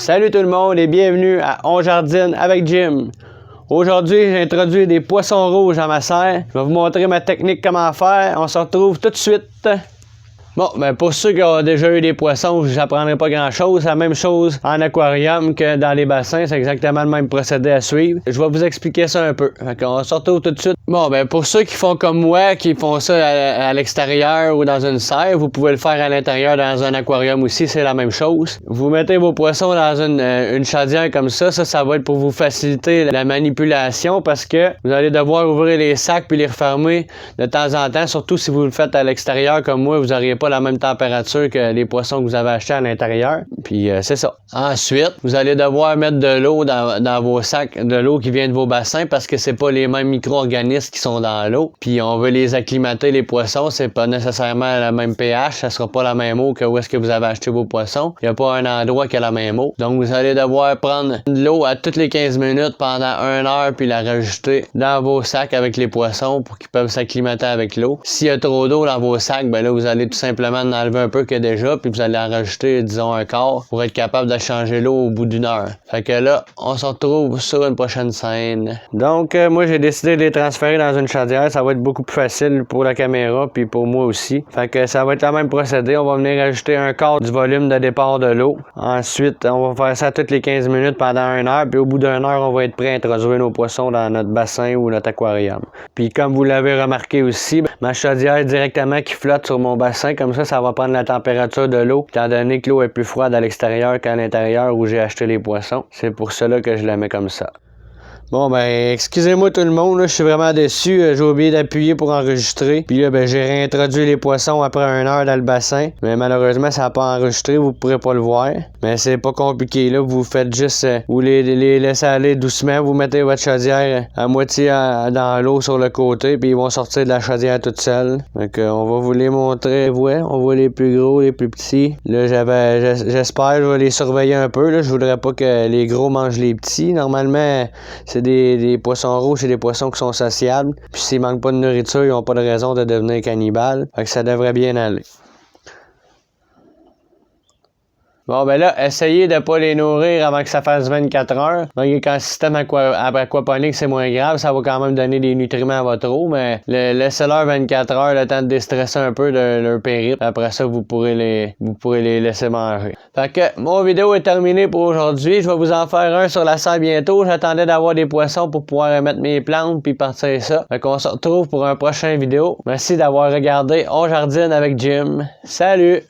Salut tout le monde et bienvenue à On Jardine avec Jim. Aujourd'hui, j'ai introduit des poissons rouges à ma serre. Je vais vous montrer ma technique comment faire. On se retrouve tout de suite. Bon, ben pour ceux qui ont déjà eu des poissons, je n'apprendrai pas grand-chose. C'est la même chose en aquarium que dans les bassins. C'est exactement le même procédé à suivre. Je vais vous expliquer ça un peu. On se retrouve tout de suite. Bon, ben pour ceux qui font comme moi, qui font ça à l'extérieur ou dans une serre, vous pouvez le faire à l'intérieur dans un aquarium aussi, c'est la même chose. Vous mettez vos poissons dans une chaudière comme ça. Ça va être pour vous faciliter la manipulation parce que vous allez devoir ouvrir les sacs puis les refermer de temps en temps. Surtout si vous le faites à l'extérieur comme moi, vous n'auriez pas la même température que les poissons que vous avez achetés à l'intérieur. Puis c'est ça. Ensuite, vous allez devoir mettre de l'eau dans vos sacs, de l'eau qui vient de vos bassins parce que c'est pas les mêmes micro-organismes qui sont dans l'eau. Puis on veut les acclimater, les poissons. C'est pas nécessairement la même pH. Ça sera pas la même eau que où est-ce que vous avez acheté vos poissons. Il n'y a pas un endroit qui a la même eau. Donc vous allez devoir prendre de l'eau à toutes les 15 minutes pendant 1 heure puis la rajouter dans vos sacs avec les poissons pour qu'ils peuvent s'acclimater avec l'eau. S'il y a trop d'eau dans vos sacs, ben là vous allez tout simplement en enlever un peu que déjà puis vous allez en rajouter disons un quart pour être capable de changer l'eau au bout d'1 heure. Fait que là, on se retrouve sur une prochaine scène. Donc moi j'ai décidé de les transférer dans une chaudière, ça va être beaucoup plus facile pour la caméra puis pour moi aussi. Fait que ça va être le même procédé, on va venir ajouter un quart du volume de départ de l'eau. Ensuite, on va faire ça toutes les 15 minutes pendant 1 heure, puis au bout d'1 heure, on va être prêt à introduire nos poissons dans notre bassin ou notre aquarium. Puis comme vous l'avez remarqué aussi, ma chaudière directement qui flotte sur mon bassin, comme ça va prendre la température de l'eau, étant donné que l'eau est plus froide à l'extérieur qu'à l'intérieur où j'ai acheté les poissons. C'est pour cela que je la mets comme ça. Bon ben, excusez-moi tout le monde, là, je suis vraiment déçu, j'ai oublié d'appuyer pour enregistrer. Puis là, ben j'ai réintroduit les poissons après 1 heure dans le bassin. Mais malheureusement, ça n'a pas enregistré, vous pourrez pas le voir. Mais c'est pas compliqué, là, vous faites juste, vous les laissez aller doucement, vous mettez votre chaudière à moitié dans l'eau sur le côté, puis ils vont sortir de la chaudière toute seule. Donc on va vous les montrer, ouais, on voit les plus gros, les plus petits. Là, j'espère, je vais les surveiller un peu, là, je voudrais pas que les gros mangent les petits. Normalement, c'est des poissons rouges, c'est des poissons qui sont sociables. Puis s'ils manquent pas de nourriture, ils n'ont pas de raison de devenir cannibales. Fait que ça devrait bien aller. Bon, ben là, essayez de ne pas les nourrir avant que ça fasse 24 heures. Donc, quand le système aquaponique, c'est moins grave, ça va quand même donner des nutriments à votre eau, mais laissez-leur 24 heures, le temps de déstresser un peu de leur périple. Après ça, vous pourrez les laisser manger. Fait que, mon vidéo est terminée pour aujourd'hui. Je vais vous en faire un sur la serre bientôt. J'attendais d'avoir des poissons pour pouvoir mettre mes plantes puis partir ça. Fait qu'on se retrouve pour un prochain vidéo. Merci d'avoir regardé On Jardine avec Jim. Salut!